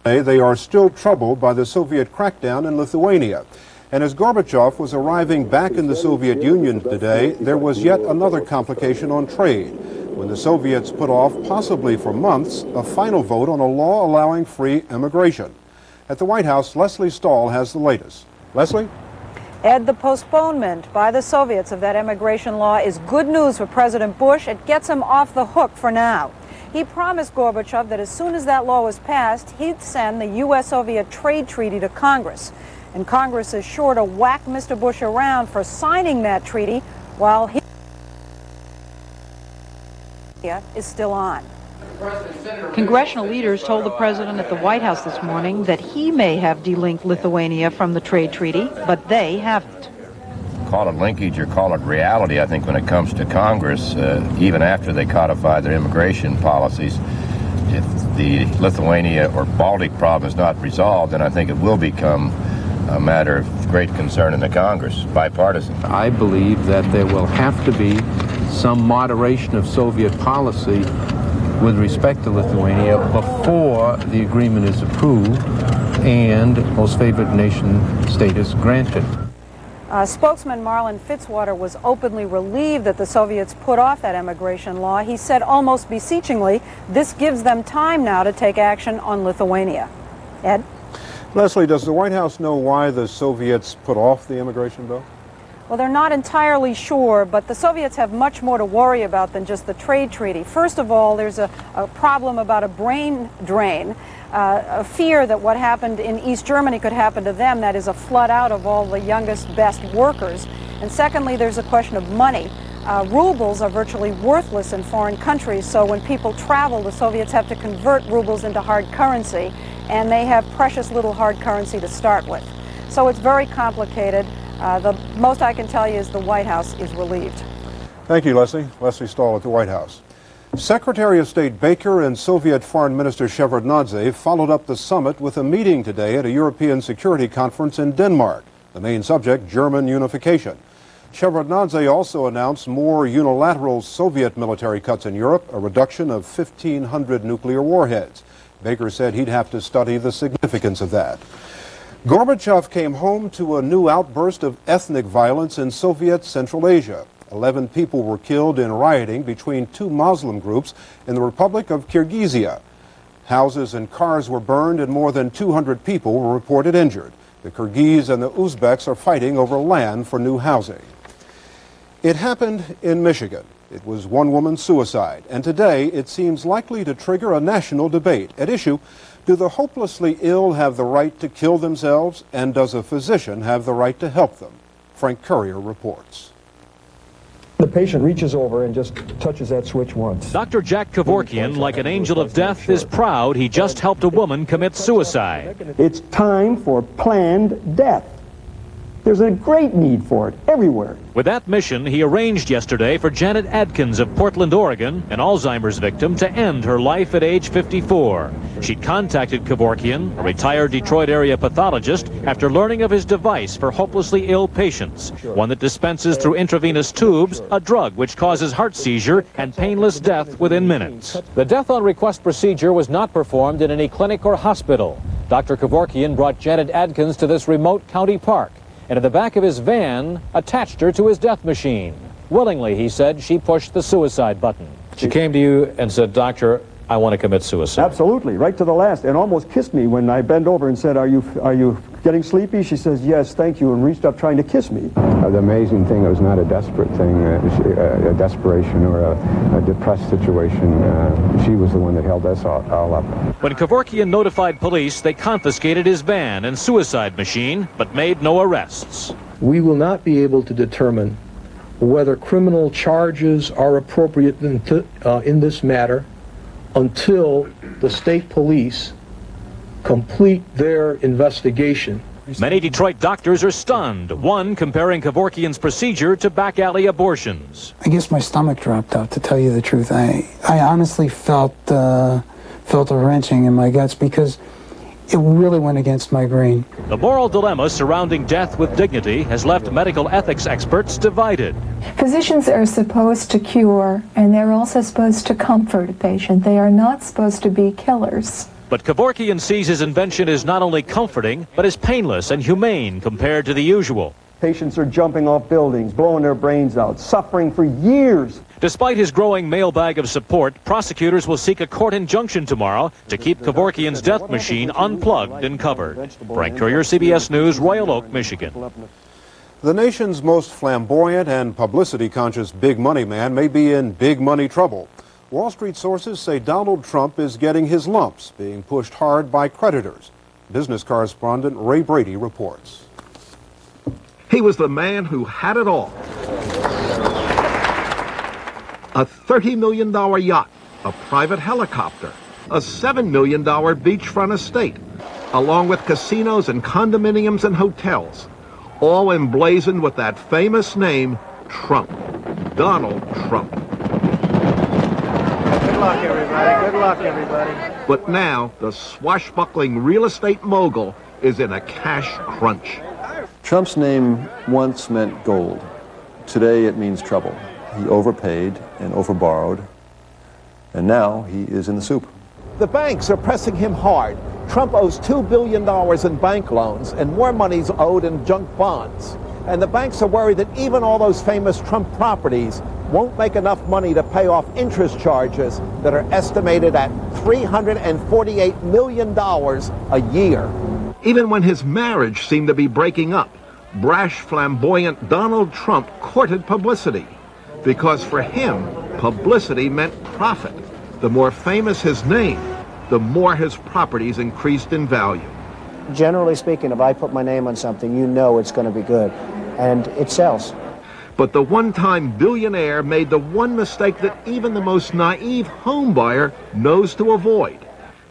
They are still troubled by the Soviet crackdown in Lithuania. And as Gorbachev was arriving back in the Soviet Union today, there was yet another complication on trade, when the Soviets put off, possibly for months, a final vote on a law allowing free immigration. At the White House, Lesley Stahl has the latest. Lesley? Ed, the postponement by the Soviets of that immigration law is good news for President Bush. It gets him off the hook for now. He promised Gorbachev that as soon as that law was passed, he'd send the U.S.-Soviet trade treaty to Congress. And Congress is sure to whack Mr. Bush around for signing that treaty while he is still on. Congressional leaders told the president at the White House this morning that he may have delinked Lithuania from the trade treaty, but they haven't. Call it linkage or call it reality, I think when it comes to Congress, even after they codify their immigration policies, if the Lithuania or Baltic problem is not resolved, then I think it will become a matter of great concern in the Congress, bipartisan. I believe that there will have to be some moderation of Soviet policy with respect to Lithuania before the agreement is approved and most favored nation status granted. Spokesman Marlin Fitzwater was openly relieved that the Soviets put off that immigration law. He said almost beseechingly, this gives them time now to take action on Lithuania. Ed? Lesley, does the White House know why the Soviets put off the immigration bill? Well, they're not entirely sure, but the Soviets have much more to worry about than just the trade treaty. First of all, there's a problem about a brain drain, a fear that what happened in East Germany could happen to them, that is a flood out of all the youngest, best workers. And secondly, there's a question of money. Rubles are virtually worthless in foreign countries, so when people travel, the Soviets have to convert rubles into hard currency, and they have precious little hard currency to start with. So it's very complicated. The most I can tell you is the White House is relieved. Thank you, Lesley. Lesley Stahl at the White House. Secretary of State Baker and Soviet Foreign Minister Shevardnadze followed up the summit with a meeting today at a European security conference in Denmark. The main subject, German unification. Shevardnadze also announced more unilateral Soviet military cuts in Europe, a reduction of 1,500 nuclear warheads. Baker said he'd have to study the significance of that. Gorbachev came home to a new outburst of ethnic violence in Soviet Central Asia. 11 people were killed in rioting between two Muslim groups in the Republic of Kyrgyzia. Houses and cars were burned and more than 200 people were reported injured. The Kyrgyz and the Uzbeks are fighting over land for new housing. It happened in Michigan. It was one woman's suicide, and today it seems likely to trigger a national debate. At issue, do the hopelessly ill have the right to kill themselves, and does a physician have the right to help them? Frank Currier reports. The patient reaches over and just touches that switch once. Dr. Jack Kevorkian, like an angel of death, is proud he just helped a woman commit suicide. It's time for planned death. There's a great need for it everywhere. With that mission, he arranged yesterday for Janet Adkins of Portland, Oregon, an Alzheimer's victim, to end her life at age 54. She'd contacted Kevorkian, a retired Detroit area pathologist, after learning of his device for hopelessly ill patients, one that dispenses through intravenous tubes a drug which causes heart seizure and painless death within minutes. The death on request procedure was not performed in any clinic or hospital. Dr. Kevorkian brought Janet Adkins to this remote county park, and in the back of his van, attached her to his death machine. Willingly, he said, she pushed the suicide button. She came to you and said, "Doctor, I want to commit suicide." Absolutely, right to the last, and almost kissed me when I bent over and said, are you getting sleepy? She says, "Yes, thank you," and reached up trying to kiss me. The amazing thing, it was not a desperate thing, a desperation or a depressed situation. She was the one that held us all up. When Kevorkian notified police, they confiscated his van and suicide machine, but made no arrests. We will not be able to determine whether criminal charges are appropriate in this matter until the state police complete their investigation. Many Detroit doctors are stunned, one comparing Kevorkian's procedure to back alley abortions. I guess my stomach dropped out, to tell you the truth. I honestly felt a wrenching in my guts because it really went against my grain. The moral dilemma surrounding death with dignity has left medical ethics experts divided. Physicians are supposed to cure, and they're also supposed to comfort a patient. They are not supposed to be killers. But Kevorkian sees his invention as not only comforting, but as painless and humane compared to the usual. Patients are jumping off buildings, blowing their brains out, suffering for years. Despite his growing mailbag of support, prosecutors will seek a court injunction tomorrow to keep Kevorkian's death machine unplugged and covered. Frank Courier, CBS News, Royal Oak, Michigan. The nation's most flamboyant and publicity-conscious big money man may be in big money trouble. Wall Street sources say Donald Trump is getting his lumps, being pushed hard by creditors. Business correspondent Ray Brady reports. He was the man who had it all. A $30 million yacht, a private helicopter, a $7 million beachfront estate, along with casinos and condominiums and hotels, all emblazoned with that famous name, Trump. Donald Trump. Good luck, everybody. Good luck, everybody. But now, the swashbuckling real estate mogul is in a cash crunch. Trump's name once meant gold. Today it means trouble. He overpaid and overborrowed, and now he is in the soup. The banks are pressing him hard. Trump owes $2 billion in bank loans, and more money's owed in junk bonds. And the banks are worried that even all those famous Trump properties won't make enough money to pay off interest charges that are estimated at $348 million a year. Even when his marriage seemed to be breaking up, brash, flamboyant Donald Trump courted publicity. Because for him, publicity meant profit. The more famous his name, the more his properties increased in value. Generally speaking, if I put my name on something, you know it's going to be good. And it sells. But the one-time billionaire made the one mistake that even the most naive homebuyer knows to avoid.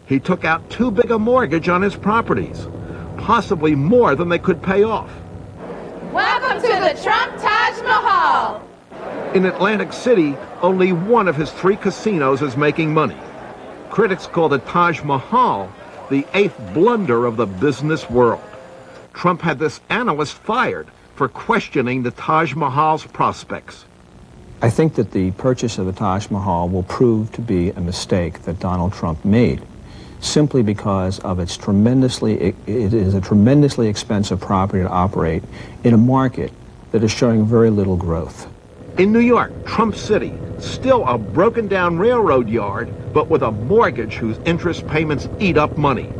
He took out too big a mortgage on his properties, possibly more than they could pay off. Welcome to the Trump Taj Mahal. In Atlantic City, only one of his 3 casinos is making money. Critics call the Taj Mahal the 8th blunder of the business world. Trump had this analyst fired for questioning the Taj Mahal's prospects. I think that the purchase of the Taj Mahal will prove to be a mistake that Donald Trump made, simply because of it is a tremendously expensive property to operate in a market that is showing very little growth. In New York, Trump City, still a broken down railroad yard, but with a mortgage whose interest payments eat up money.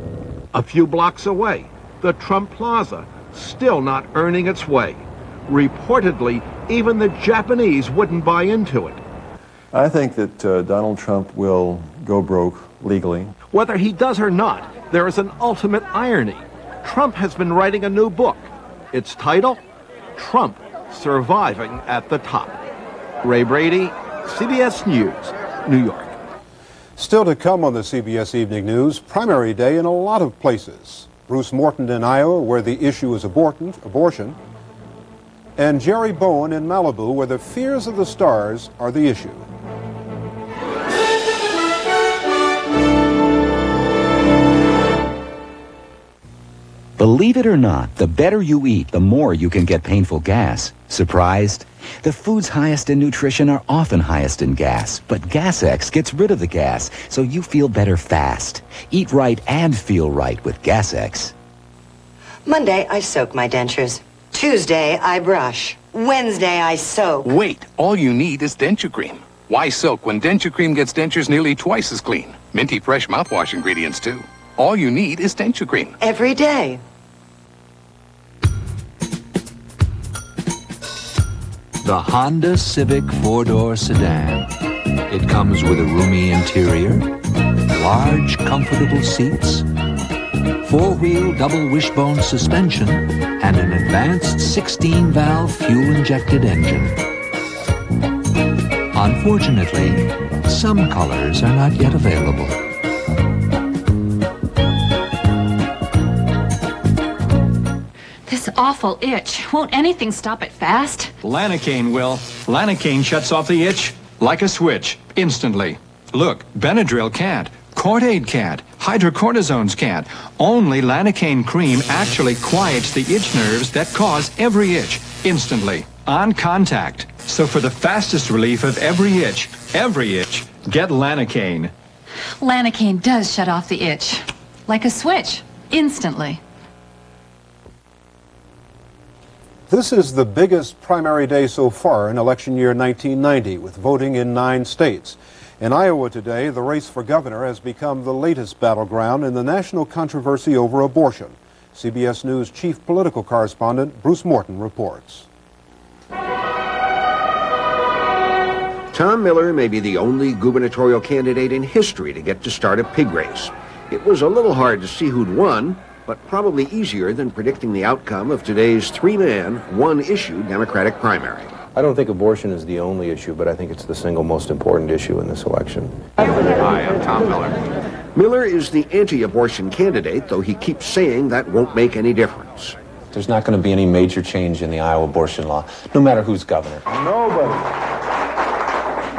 A few blocks away, the Trump Plaza, still not earning its way. Reportedly, even the Japanese wouldn't buy into it. I think that Donald Trump will go broke legally. Whether he does or not, there is an ultimate irony. Trump has been writing a new book. Its title, Trump Surviving at the Top. Ray Brady, CBS News, New York. Still to come on the CBS Evening News, primary day in a lot of places. Bruce Morton in Iowa, where the issue is abortion, and Jerry Bowen in Malibu, where the fears of the stars are the issue. Believe it or not, the better you eat, the more you can get painful gas. Surprised? The foods highest in nutrition are often highest in gas, but GasX gets rid of the gas, so you feel better fast. Eat right and feel right with GasX. Monday, I soak my dentures. Tuesday, I brush. Wednesday, I soak. Wait, all you need is Denture Cream. Why soak when Denture Cream gets dentures nearly twice as clean? Minty fresh mouthwash ingredients, too. All you need is Denture Cream. Every day. The Honda Civic four-door sedan. It comes with a roomy interior, large, comfortable seats, four-wheel double wishbone suspension, and an advanced 16-valve fuel-injected engine. Unfortunately, some colors are not yet available. This awful itch. Won't anything stop it fast? Lanacaine will. Lanacaine shuts off the itch like a switch, instantly. Look, Benadryl can't. Cordaid can't. Hydrocortisones can't. Only Lanacaine cream actually quiets the itch nerves that cause every itch, instantly, on contact. So for the fastest relief of every itch, get Lanacaine. Lanacane does shut off the itch. Like a switch. Instantly. This is the biggest primary day so far in election year 1990, with voting in 9 states. In Iowa today, the race for governor has become the latest battleground in the national controversy over abortion. CBS News chief political correspondent Bruce Morton reports. Tom Miller may be the only gubernatorial candidate in history to get to start a pig race. It was a little hard to see who'd won, but probably easier than predicting the outcome of today's 3-man, 1-issue Democratic primary. I don't think abortion is the only issue, but I think it's the single most important issue in this election. Hi, I'm Tom Miller. Miller is the anti-abortion candidate, though he keeps saying that won't make any difference. There's not going to be any major change in the Iowa abortion law, no matter who's governor. Nobody,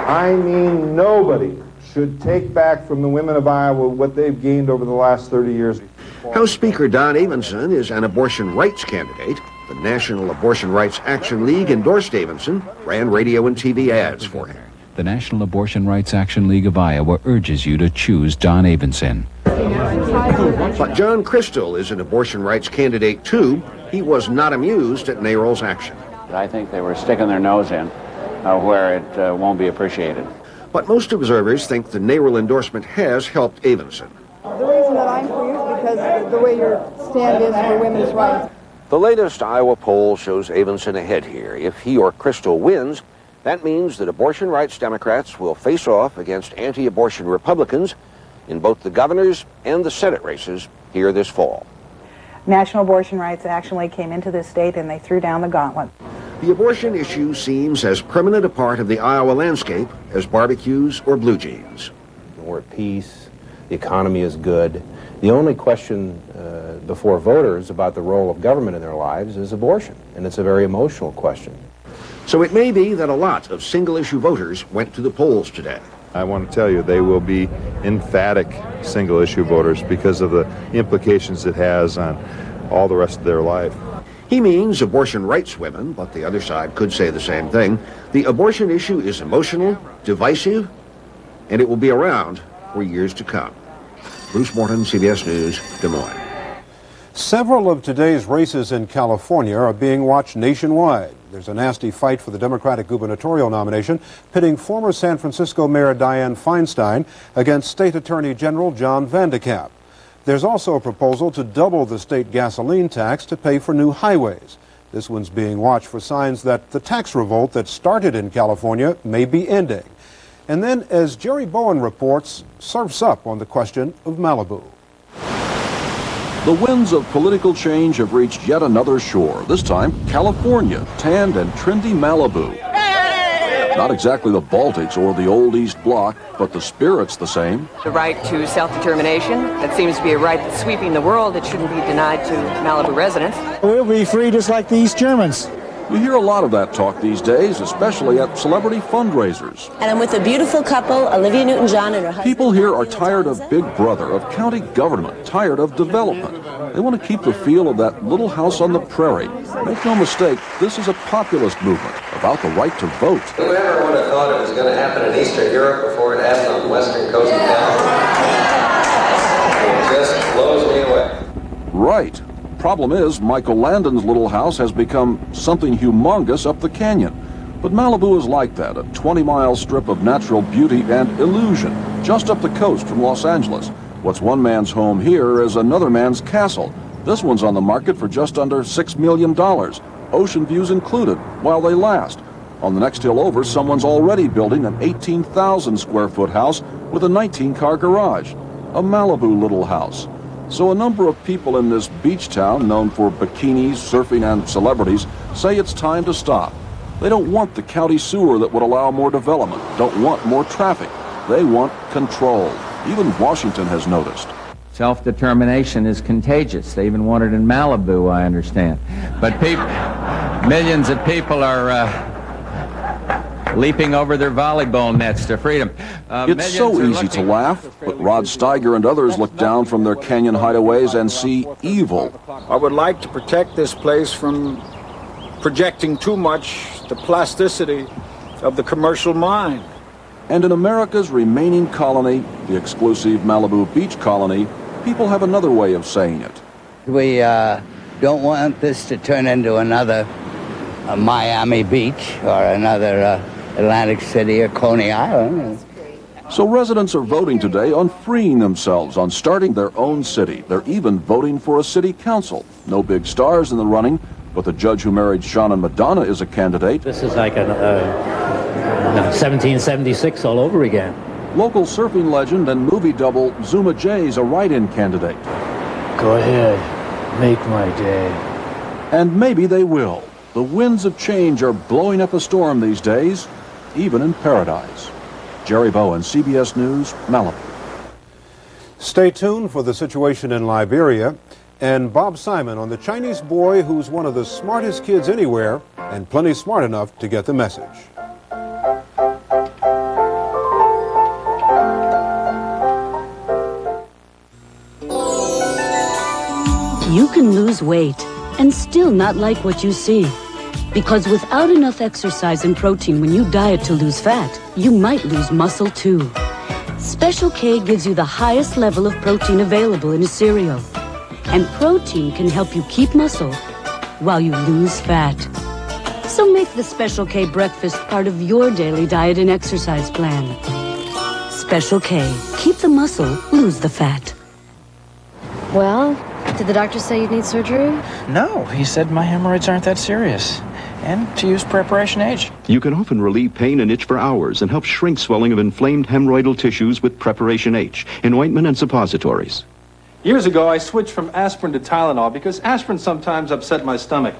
I mean nobody, should take back from the women of Iowa what they've gained over the last 30 years. House Speaker Don Avenson is an abortion rights candidate. The National Abortion Rights Action League endorsed Avenson, ran radio and TV ads for him. The National Abortion Rights Action League of Iowa urges you to choose Don Avenson. But John Crystal is an abortion rights candidate too. He was not amused at NARAL's action. I think they were sticking their nose in where it won't be appreciated. But most observers think the NARAL endorsement has helped Avenson. The reason that I'm for you is because the way your stand is for women's rights. The latest Iowa poll shows Avenson ahead here. If he or Crystal wins, that means that abortion rights Democrats will face off against anti-abortion Republicans in both the governor's and the Senate races here this fall. National Abortion Rights Action League came into this state and they threw down the gauntlet. The abortion issue seems as permanent a part of the Iowa landscape as barbecues or blue jeans. We're at peace. The economy is good. The only question before voters about the role of government in their lives is abortion, and it's a very emotional question. So it may be that a lot of single-issue voters went to the polls today. I want to tell you, they will be emphatic single-issue voters because of the implications it has on all the rest of their life. He means abortion rights women, but the other side could say the same thing. The abortion issue is emotional, divisive, and it will be around for years to come. Bruce Morton, CBS News, Des Moines. Several of today's races in California are being watched nationwide. There's a nasty fight for the Democratic gubernatorial nomination, pitting former San Francisco Mayor Dianne Feinstein against State Attorney General John Van de Kamp. There's also a proposal to double the state gasoline tax to pay for new highways. This one's being watched for signs that the tax revolt that started in California may be ending. And then, as Jerry Bowen reports, surfs up on the question of Malibu. The winds of political change have reached yet another shore, this time California, tanned and trendy Malibu. Not exactly the Baltics or the old East Bloc, but the spirit's the same. The right to self-determination, that seems to be a right that's sweeping the world. It shouldn't be denied to Malibu residents. We'll be free just like the East Germans. You hear a lot of that talk these days, especially at celebrity fundraisers. And I'm with a beautiful couple, Olivia Newton-John and her husband. People here are tired of Big Brother, of county government, tired of development. They want to keep the feel of that little house on the prairie. Make no mistake, this is a populist movement about the right to vote. Whoever would have thought it was going to happen in Eastern Europe before it happened on the western coast of California? It just blows me away. Right. Problem is, Michael Landon's little house has become something humongous up the canyon. But Malibu is like that, a 20-mile strip of natural beauty and illusion, just up the coast from Los Angeles. What's one man's home here is another man's castle. This one's on the market for just under $6 million, ocean views included, while they last. On the next hill over, someone's already building an 18,000 square foot house with a 19-car garage, a Malibu little house. So a number of people in this beach town, known for bikinis, surfing, and celebrities, say it's time to stop. They don't want the county sewer that would allow more development, don't want more traffic. They want control. Even Washington has noticed. Self-determination is contagious. They even want it in Malibu, I understand. But millions of people are leaping over their volleyball nets to freedom. It's so easy to laugh, but Rod Steiger and others look down from their canyon hideaways and see evil. I would like to protect this place from projecting too much the plasticity of the commercial mind. And in America's remaining colony, the exclusive Malibu Beach colony, people have another way of saying it. We don't want this to turn into another Miami Beach or another Atlantic City or Coney Island. So residents are voting today on freeing themselves, on starting their own city. They're even voting for a city council. No big stars in the running, but the judge who married Sean and Madonna is a candidate. This is like 1776 all over again. Local surfing legend and movie double Zuma Jay's a write-in candidate. Go ahead, make my day. And maybe they will. The winds of change are blowing up a storm these days, even in paradise. Jerry Bowen, CBS News, Malibu. Stay tuned for the situation in Liberia and Bob Simon on the Chinese boy who's one of the smartest kids anywhere and plenty smart enough to get the message. You can lose weight and still not like what you see. Because without enough exercise and protein when you diet to lose fat, you might lose muscle too. Special K gives you the highest level of protein available in a cereal. And protein can help you keep muscle while you lose fat. So make the Special K breakfast part of your daily diet and exercise plan. Special K. Keep the muscle, lose the fat. Well, did the doctor say you'd need surgery? No, he said my hemorrhoids aren't that serious. And to use Preparation H. You can often relieve pain and itch for hours and help shrink swelling of inflamed hemorrhoidal tissues with Preparation H in ointment and suppositories. Years ago, I switched from aspirin to Tylenol because aspirin sometimes upset my stomach.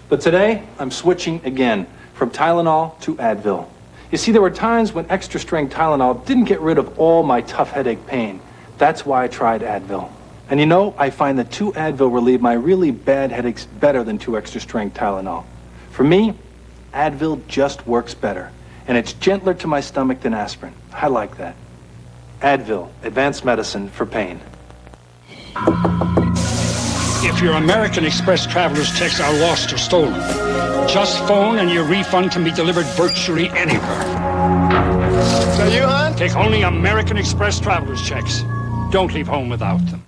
But today, I'm switching again from Tylenol to Advil. You see, there were times when extra-strength Tylenol didn't get rid of all my tough headache pain. That's why I tried Advil. And you know, I find that 2 Advil relieve my really bad headaches better than 2 extra-strength Tylenol. For me, Advil just works better, and it's gentler to my stomach than aspirin. I like that. Advil, advanced medicine for pain. If your American Express traveler's checks are lost or stolen, just phone and your refund can be delivered virtually anywhere. Is that you, hon? Take only American Express traveler's checks. Don't leave home without them.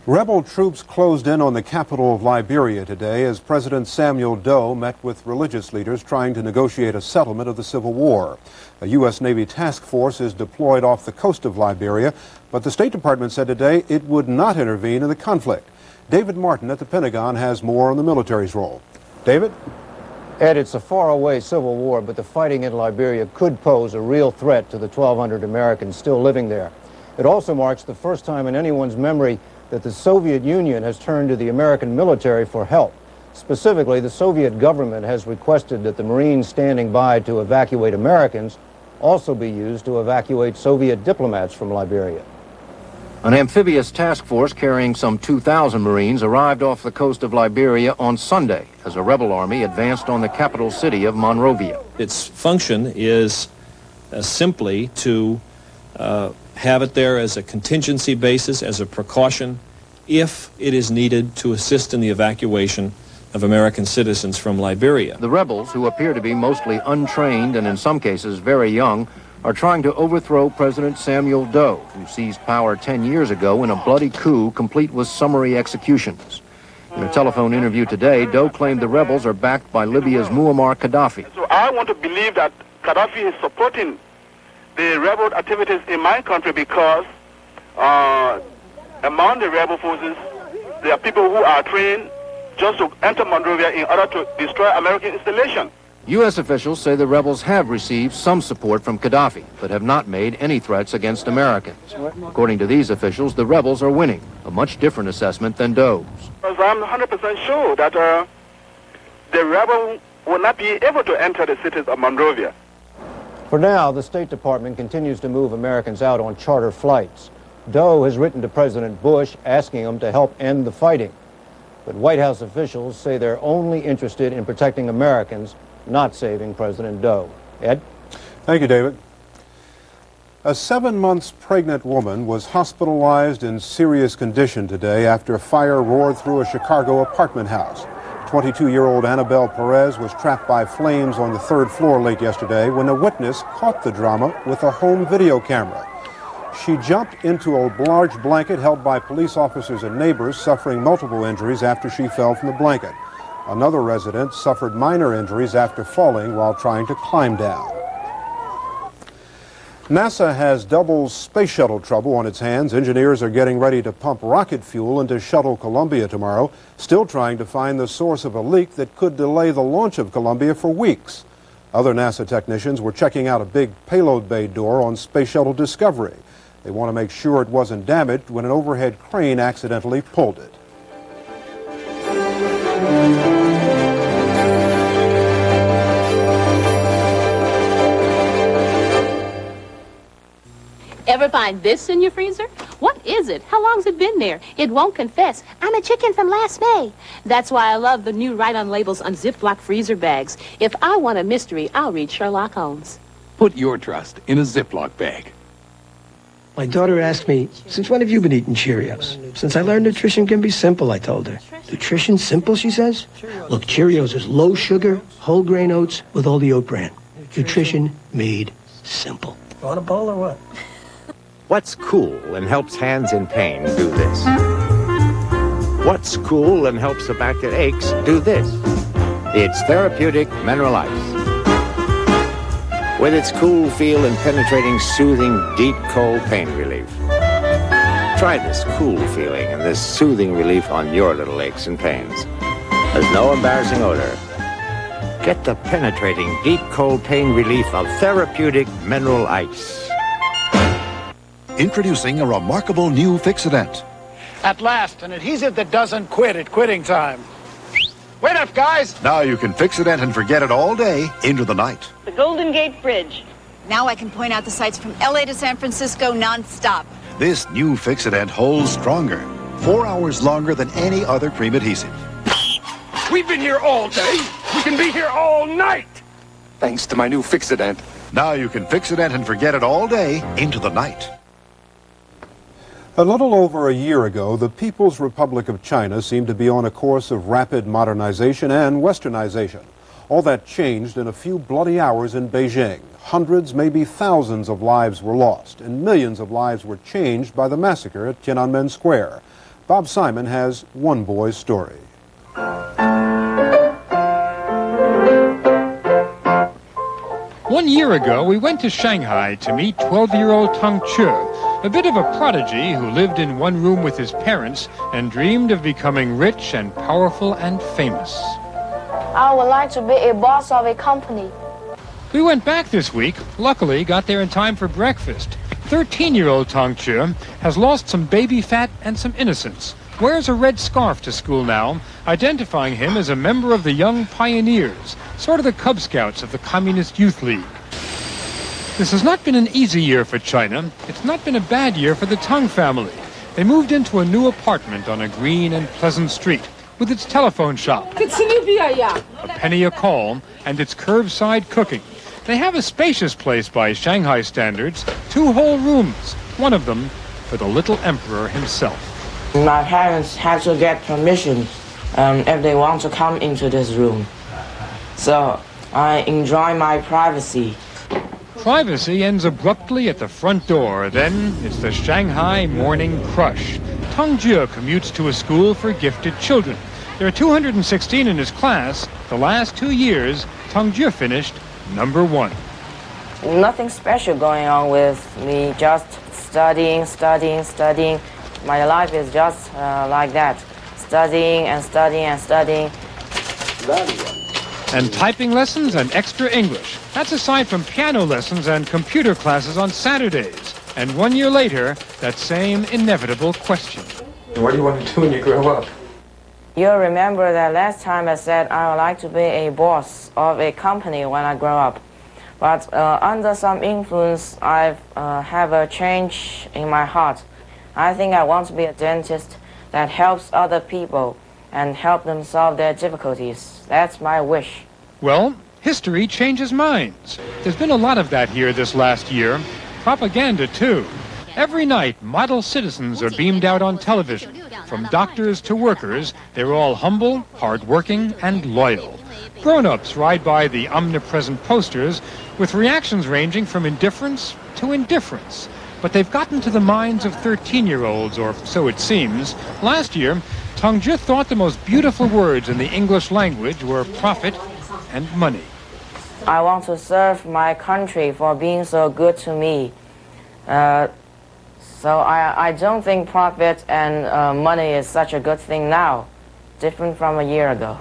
Rebel troops closed in on the capital of Liberia today as President Samuel Doe met with religious leaders trying to negotiate a settlement of the Civil War. A U.S. Navy task force is deployed off the coast of Liberia, but the State Department said today it would not intervene in the conflict. David Martin at the Pentagon has more on the military's role. David? Ed, it's a faraway civil war, but the fighting in Liberia could pose a real threat to the 1,200 Americans still living there. It also marks the first time in anyone's memory that the Soviet Union has turned to the American military for help. Specifically, the Soviet government has requested that the Marines standing by to evacuate Americans also be used to evacuate Soviet diplomats from Liberia. An amphibious task force carrying some 2,000 Marines arrived off the coast of Liberia on Sunday as a rebel army advanced on the capital city of Monrovia. Its function is simply to have it there as a contingency basis, as a precaution, if it is needed to assist in the evacuation of American citizens from Liberia. The rebels, who appear to be mostly untrained and in some cases very young, are trying to overthrow President Samuel Doe, who seized power 10 years ago in a bloody coup complete with summary executions. In a telephone interview today, Doe claimed the rebels are backed by Libya's Muammar Gaddafi. So I want to believe that Gaddafi is supporting the rebel activities in my country because among the rebel forces, there are people who are trained just to enter Monrovia in order to destroy American installation. U.S. officials say the rebels have received some support from Gaddafi, but have not made any threats against Americans. According to these officials, the rebels are winning, a much different assessment than Doe's. Because I'm 100% sure that the rebel will not be able to enter the cities of Monrovia. For now, the State Department continues to move Americans out on charter flights. Doe has written to President Bush asking him to help end the fighting. But White House officials say they're only interested in protecting Americans, not saving President Doe. Ed? Thank you, David. A 7 months pregnant woman was hospitalized in serious condition today after a fire roared through a Chicago apartment house. 22-year-old Annabelle Perez was trapped by flames on the 3rd floor late yesterday when a witness caught the drama with a home video camera. She jumped into a large blanket held by police officers and neighbors, suffering multiple injuries after she fell from the blanket. Another resident suffered minor injuries after falling while trying to climb down. NASA has double space shuttle trouble on its hands. Engineers are getting ready to pump rocket fuel into Shuttle Columbia tomorrow, still trying to find the source of a leak that could delay the launch of Columbia for weeks. Other NASA technicians were checking out a big payload bay door on Space Shuttle Discovery. They want to make sure it wasn't damaged when an overhead crane accidentally pulled it. Ever find this in your freezer? What is it? How long's it been there? It won't confess. I'm a chicken from last May. That's why I love the new Right On Labels on Ziploc freezer bags. If I want a mystery, I'll read Sherlock Holmes. Put your trust in a Ziploc bag. My daughter asked me, since when have you been eating Cheerios? Since I learned nutrition can be simple, I told her. Nutrition simple, she says? Look, Cheerios is low sugar, whole grain oats with all the oat bran. Nutrition made simple. Want a bowl or what? What's cool and helps hands in pain do this? What's cool and helps the back that aches do this? It's Therapeutic Mineral Ice. With its cool feel and penetrating, soothing, deep, cold pain relief. Try this cool feeling and this soothing relief on your little aches and pains. There's no embarrassing odor. Get the penetrating, deep, cold pain relief of Therapeutic Mineral Ice. Introducing a remarkable new Fixodent. At last, an adhesive that doesn't quit at quitting time. Wait up, guys! Now you can Fixodent and forget it all day into the night. The Golden Gate Bridge. Now I can point out the sights from LA to San Francisco non-stop. This new Fixodent holds stronger, 4 hours longer than any other cream adhesive. We've been here all day. We can be here all night. Thanks to my new Fixodent. Now you can Fixodent and forget it all day into the night. A little over a year ago, the People's Republic of China seemed to be on a course of rapid modernization and westernization. All that changed in a few bloody hours in Beijing. Hundreds, maybe thousands of lives were lost, and millions of lives were changed by the massacre at Tiananmen Square. Bob Simon has one boy's story. 1 year ago, we went to Shanghai to meet 12-year-old Tang Che, a bit of a prodigy who lived in one room with his parents and dreamed of becoming rich and powerful and famous. I would like to be a boss of a company. We went back this week, luckily got there in time for breakfast. 13-year-old Tang Che has lost some baby fat and some innocence. Wears a red scarf to school now, identifying him as a member of the Young Pioneers, sort of the Cub Scouts of the Communist Youth League. This has not been an easy year for China. It's not been a bad year for the Tang family. They moved into a new apartment on a green and pleasant street with its telephone shop, a penny a call, and its curbside cooking. They have a spacious place by Shanghai standards, 2 whole rooms, one of them for the little emperor himself. My parents have to get permission if they want to come into this room. So I enjoy my privacy. Privacy ends abruptly at the front door. Then it's the Shanghai Morning Crush. Tang Jie commutes to a school for gifted children. There are 216 in his class. The last 2 years, Tang Jie finished number 1. Nothing special going on with me, just studying. My life is just like that. Studying and studying and studying. And typing lessons and extra English. That's aside from piano lessons and computer classes on Saturdays. And 1 year later, that same inevitable question. What do you want to do when you grow up? You'll remember that last time I said I would like to be a boss of a company when I grow up. But under some influence, I have a change in my heart. I think I want to be a dentist that helps other people and help them solve their difficulties. That's my wish. Well, history changes minds. There's been a lot of that here this last year. Propaganda, too. Every night, model citizens are beamed out on television. From doctors to workers, they're all humble, hardworking, and loyal. Grown-ups ride by the omnipresent posters with reactions ranging from indifference to indifference. But they've gotten to the minds of 13-year-olds, or so it seems. Last year, Tong Ju thought the most beautiful words in the English language were profit and money. I want to serve my country for being so good to me. So I don't think profit and money is such a good thing now, different from a year ago.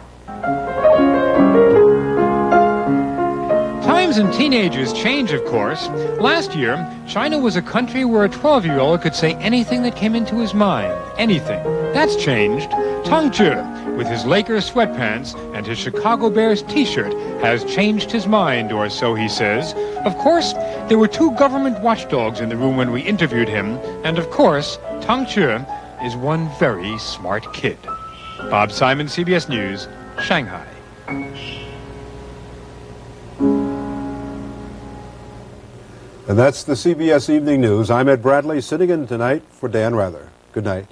Times and teenagers change, of course. Last year, China was a country where a 12-year-old could say anything that came into his mind. Anything. That's changed. Tong Ju, with his Lakers sweatpants and his Chicago Bears t-shirt, has changed his mind, or so he says. Of course, there were 2 government watchdogs in the room when we interviewed him, and of course, Tong Ju is one very smart kid. Bob Simon, CBS News, Shanghai. And that's the CBS Evening News. I'm Ed Bradley, sitting in tonight for Dan Rather. Good night.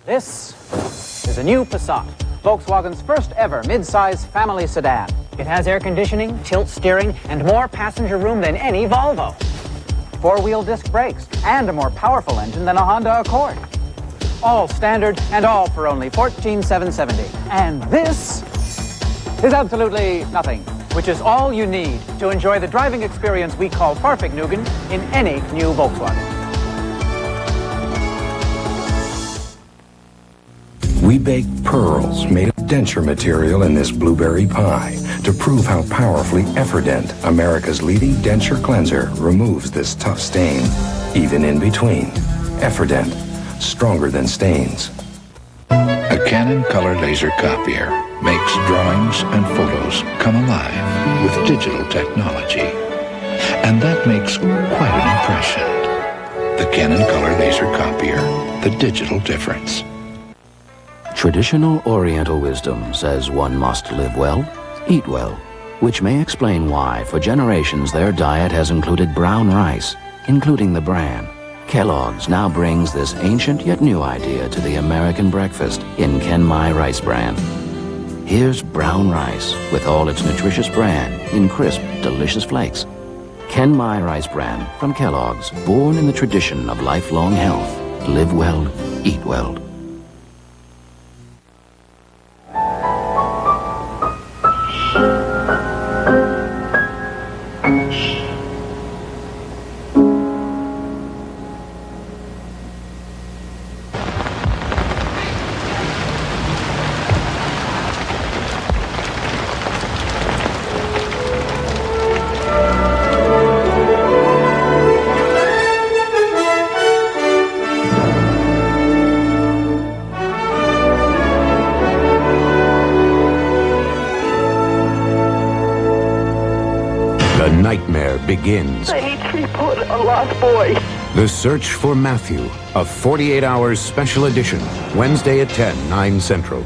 This is a new Passat, Volkswagen's first ever mid-size family sedan. It has air conditioning, tilt steering, and more passenger room than any Volvo. 4-wheel disc brakes, and a more powerful engine than a Honda Accord. All standard, and all for only $14,770. And this is absolutely nothing, which is all you need to enjoy the driving experience we call Fahrvergnügen in any new Volkswagen. We baked pearls made of denture material in this blueberry pie to prove how powerfully Efferdent, America's leading denture cleanser, removes this tough stain, even in between. Efferdent, stronger than stains. A Canon color laser copier makes drawings and photos come alive with digital technology. And that makes quite an impression. The Canon color laser copier, the digital difference. Traditional Oriental wisdom says one must live well, eat well, which may explain why, for generations, their diet has included brown rice, including the bran. Kellogg's now brings this ancient yet new idea to the American breakfast in Kenmai Rice Bran. Here's brown rice with all its nutritious bran in crisp, delicious flakes. Kenmai Rice Bran from Kellogg's, born in the tradition of lifelong health. Live well, eat well. Nightmare begins. I need to report a lost boy. The Search for Matthew, a 48 Hours special edition, Wednesday at 10, 9 Central.